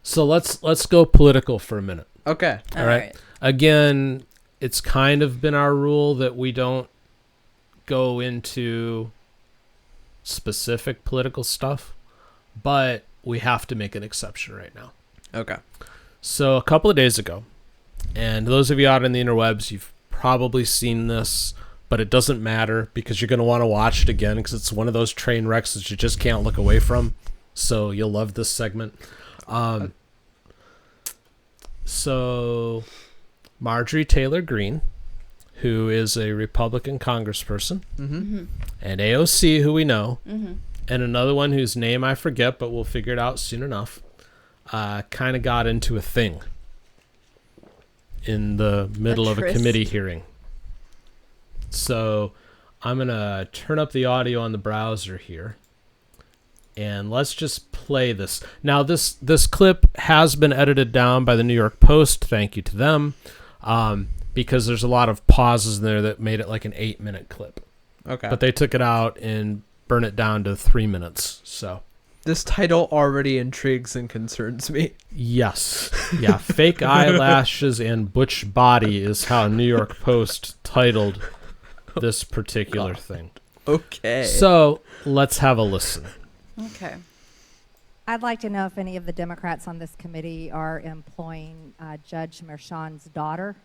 So let's go political for a minute. Okay. All right. Again, it's kind of been our rule that we don't go into specific political stuff, but we have to make an exception right now. Okay. So a couple of days ago, and those of you out in the interwebs, you've probably seen this, but it doesn't matter because you're going to want to watch it again because it's one of those train wrecks that you just can't look away from. So you'll love this segment. So Margorie Taylor Greene, who is a Republican congressperson, and AOC, who we know, and another one whose name I forget, but we'll figure it out soon enough, kind of got into a thing in the middle of a committee hearing. So I'm going to turn up the audio on the browser here. And let's just play this. Now, this clip has been edited down by the New York Post. Thank you to them. Because there's a lot of pauses in there that made it like an 8-minute clip. Okay. But they took it out and burned it down to 3 minutes. So this title already intrigues and concerns me. Yes. Yeah. Fake eyelashes and butch body is how New York Post titled this particular thing. Okay. So let's have a listen. Okay. I'd like to know if any of the Democrats on this committee are employing Judge Merchan's daughter.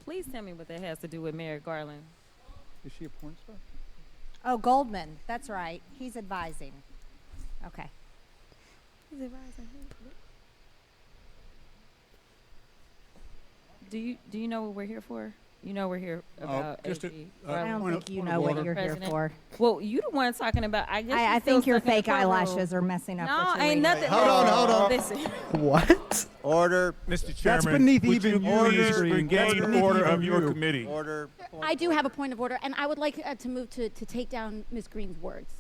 Please tell me what that has to do with Merrick Garland. Is she a porn star? Oh, Goldman. That's right. He's advising. Okay. He's advising who? Do you know what we're here for? You know we're here about AG. I don't think you know what you're here for. Well, you the one talking about. I think your fake eyelashes are messing up. No, what you're ain't reading. nothing. Hold on. Listen. What? Order. Mr. Chairman, that's beneath even the order of your committee. Order. I do have a point of order, and I would like to move to take down Ms. Greene's words.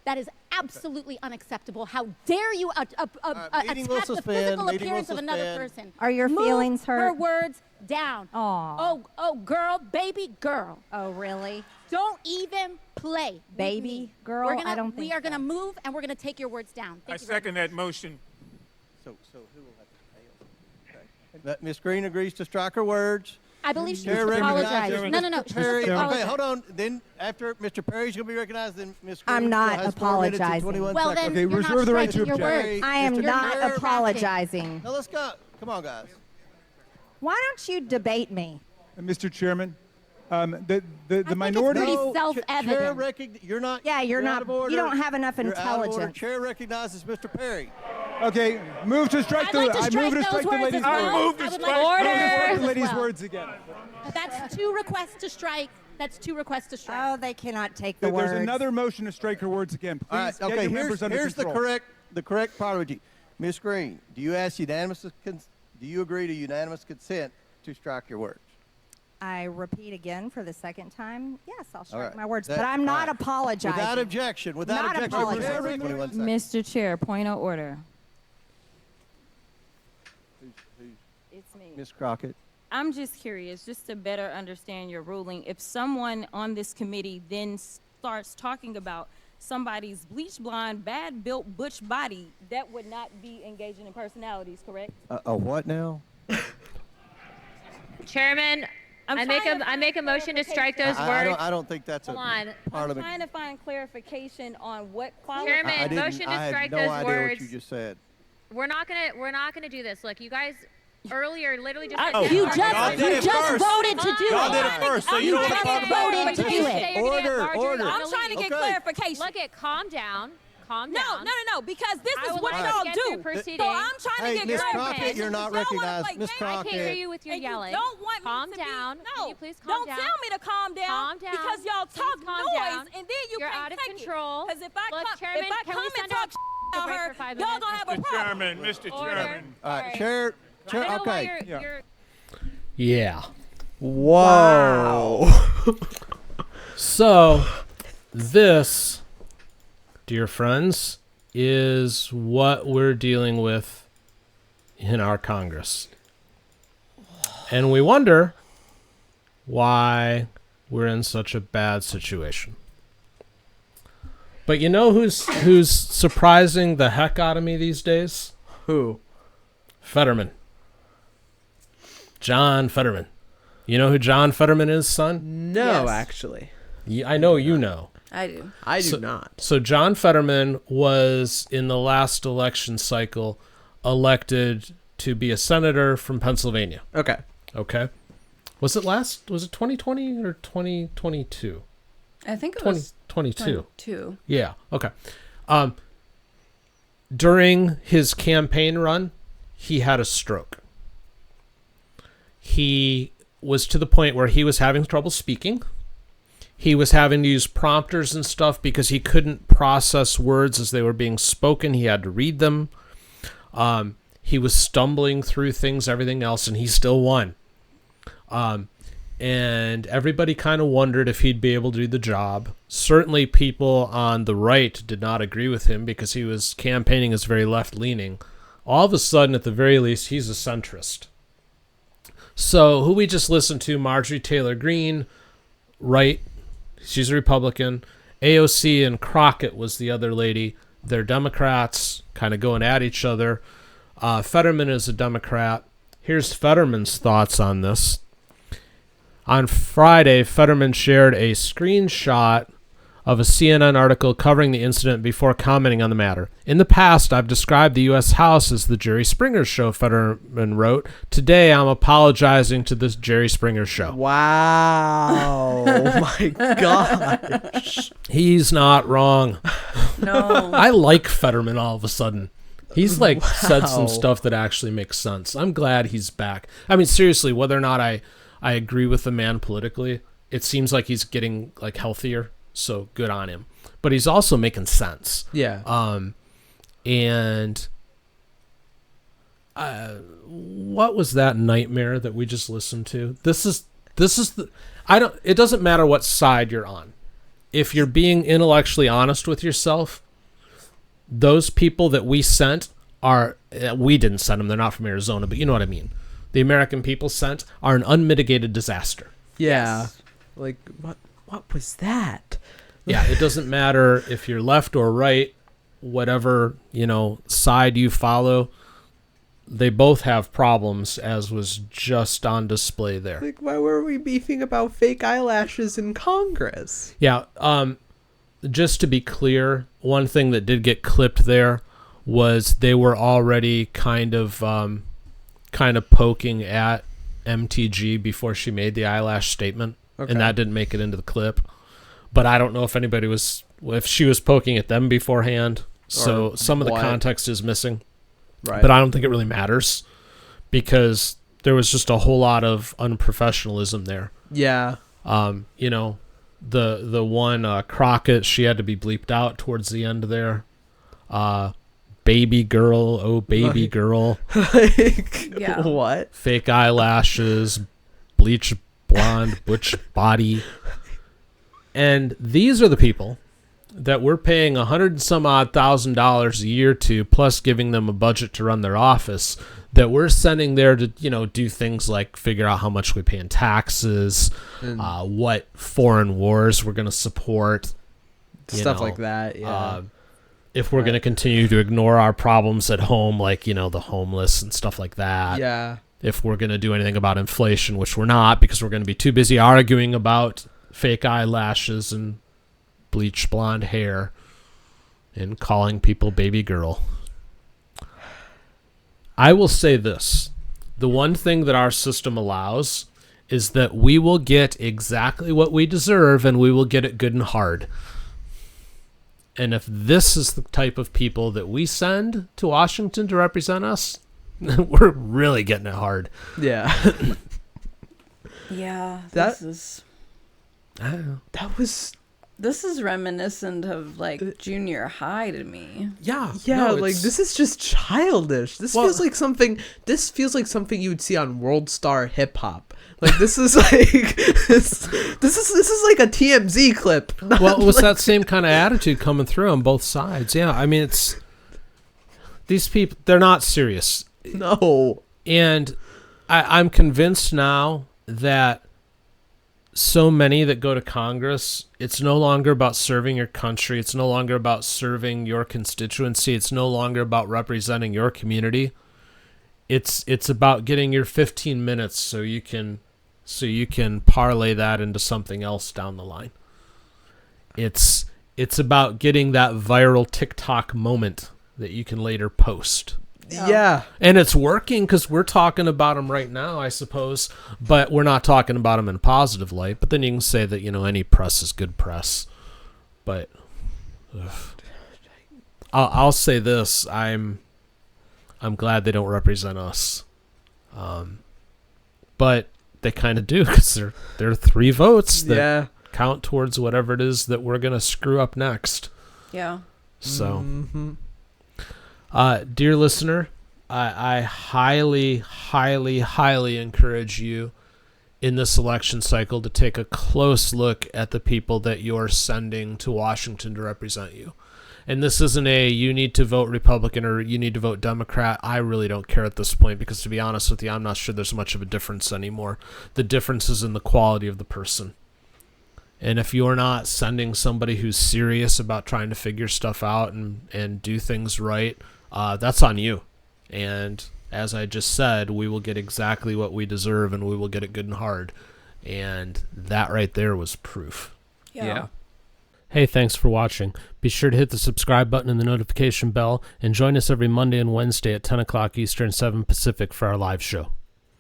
That is absolutely unacceptable. How dare you attack the physical appearance of another person? Are your feelings hurt? Her words down. Aw. Oh, girl, baby girl. Oh, really? Don't even play. Baby girl? I don't think we are going to move, and we're going to take your words down. I second that motion. So who will have to pay? Okay. Ms. Greene agrees to strike her words. I believe she was apologizing. No. Okay, hold on. Then after Mr. Perry's going to be recognized, then Ms. Greene I'm not has 4 minutes and apologizing. 21 Well, seconds. then you're reserve not the right to striking your object. words. I am Mr. not Perry. apologizing. Now let's go. Come on, guys. Why don't you debate me? Mr. Chairman, the I minority. think it's pretty self-evident. You're not. Yeah, you're not. out of order. You don't have enough You're out of order. intelligence. Chair recognizes Mr. Perry. Okay, move to strike I'd like to I strike move to those strike the words lady's as well. I move to I would strike. like to Order. strike the those lady's as well. words again. That's 2 requests to strike. That's 2 requests to strike. Oh, they cannot take the There's words. another motion to strike her words again. Please All right. get Okay. your members under Here's the control. correct priority. Ms. Greene, do you agree to unanimous consent to strike your words? I repeat again for the second time. Yes, I'll strike right. my words, That- but I'm not all right. apologizing. Without objection. Not apologizing. Chair recognizes 21 seconds. Mr. Chair, point of order. It's me. Ms. Crockett. I'm just curious, just to better understand your ruling. If someone on this committee then starts talking about somebody's bleach blonde, bad built butch body, that would not be engaging in personalities, correct? A what now? Chairman, I make a motion to strike those words. I don't think that's Hold on. I'm trying to find clarification on what qualifies. Chairman, motion to I strike had no those idea words. what you just said. We're not gonna do this. Look, you guys earlier literally just You Y'all did it just first. voted to do Y'all did it. it first, so you You don't want to just talk about it. voted to do it. Order. I'm trying to get Okay. clarification. Look at calm down. Calm No, down. because this I is would what like to y'all get do. through proceedings. So I'm trying Hey, to Ms. get Crockett, clarification. you're not Y'all wanna recognized. play Ms. games. I can't hear Crockett. you with your And you yelling. don't want Calm me to down. Be, Can no, you please calm don't down? tell me to calm down. Calm down. Because y'all Please talk calm noise, down. and then you You're can't out of take control. Because if I Look, come, Chairman, if I can come we and send talk a about break her, for 5 y'all minutes? gonna have a problem. Mr. Order. Chairman. All right, Sorry. Chair. I don't know why Okay. you're Yeah. Whoa. So, this, dear friends, is what we're dealing with in our Congress. And we wonder why we're in such a bad situation. But you know who's surprising the heck out of me these days? Who? Fetterman. John Fetterman. You know who John Fetterman is, son? No, Yes. actually. I know you know. I do. I do not. So John Fetterman was, in the last election cycle, elected to be a senator from Pennsylvania. Okay. Okay. Was it 2020 or 2022? I think it was 2022. 22. Yeah. Okay. During his campaign run, he had a stroke. He was to the point where he was having trouble speaking. He was having to use prompters and stuff because he couldn't process words as they were being spoken. He had to read them. He was stumbling through things, everything else, and he still won. And everybody kind of wondered if he'd be able to do the job. Certainly people on the right did not agree with him because he was campaigning as very left-leaning. All of a sudden, at the very least, he's a centrist. So who we just listened to, Margorie Taylor Greene, right, she's a Republican. AOC and Crockett was the other lady. They're Democrats, kind of going at each other. Fetterman is a Democrat. Here's Fetterman's thoughts on this. On Friday, Fetterman shared a screenshot of a CNN article covering the incident before commenting on the matter. In the past, I've described the U.S. House as the Jerry Springer Show, Fetterman wrote. Today, I'm apologizing to this Jerry Springer Show. Wow. Oh, my gosh. He's not wrong. No. I like Fetterman all of a sudden. He's like said some Wow. stuff that actually makes sense. I'm glad he's back. I mean, seriously, whether or not I agree with the man politically, it seems like he's getting like healthier. So good on him. But he's also making sense. Yeah. And what was that nightmare that we just listened to? This is the it doesn't matter what side you're on. If you're being intellectually honest with yourself, those people that we sent we didn't send them. They're not from Arizona, but you know what I mean. The American people sent are an unmitigated disaster. Yeah. Like, what was that? Yeah, it doesn't matter if you're left or right, whatever, side you follow. They both have problems, as was just on display there. Like, why were we beefing about fake eyelashes in Congress? Yeah, just to be clear, one thing that did get clipped there was they were already kind of poking at MTG before she made the eyelash statement, and that didn't make it into the clip. But I don't know if she was poking at them beforehand, so some of the context is missing. Right. But I don't think it really matters because there was just a whole lot of unprofessionalism there. Yeah. The one Crockett, she had to be bleeped out towards the end there. Baby girl, oh baby girl. Like, Yeah. what? Fake eyelashes, bleach blonde, butch body. And these are the people that we're paying $100 and some odd $1,000 a year to, plus giving them a budget to run their office, that we're sending there to, do things like figure out how much we pay in taxes, what foreign wars we're going to support. Stuff like that, yeah. If we're going to continue to ignore our problems at home, like, the homeless and stuff like that. Yeah. If we're going to do anything about inflation, which we're not, because we're going to be too busy arguing about fake eyelashes and bleach blonde hair and calling people baby girl. I will say this. The one thing that our system allows is that we will get exactly what we deserve, and we will get it good and hard. And if this is the type of people that we send to Washington to represent us, we're really getting it hard. Yeah. Yeah. That- I don't know. This is reminiscent of like junior high to me. Yeah. Yeah, no, like this is just childish. This feels like something you would see on World Star Hip Hop. Like this is like this is like a TMZ clip. Well, it was that same kind of attitude coming through on both sides. Yeah, I mean, it's these people, they're not serious. No. And I'm convinced now that so many that go to Congress, it's no longer about serving your country. It's no longer about serving your constituency. It's no longer about representing your community. It's about getting your 15 minutes so you can parlay that into something else down the line. It's about getting that viral TikTok moment that you can later post. Yeah. And it's working because we're talking about them right now, I suppose, but we're not talking about them in a positive light. But then you can say that, any press is good press. But I'll say this. I'm glad they don't represent us. But they kind of do because they're 3 votes that count towards whatever it is that we're going to screw up next. Yeah. So, dear listener, I highly, highly, highly encourage you in this election cycle to take a close look at the people that you're sending to Washington to represent you. And this isn't you need to vote Republican or you need to vote Democrat. I really don't care at this point because, to be honest with you, I'm not sure there's much of a difference anymore. The difference is in the quality of the person. And if you're not sending somebody who's serious about trying to figure stuff out and do things right, that's on you. And as I just said, we will get exactly what we deserve and we will get it good and hard. And that right there was proof. Yeah. Hey, thanks for watching. Be sure to hit the subscribe button and the notification bell and join us every Monday and Wednesday at 10 o'clock Eastern, 7 Pacific for our live show.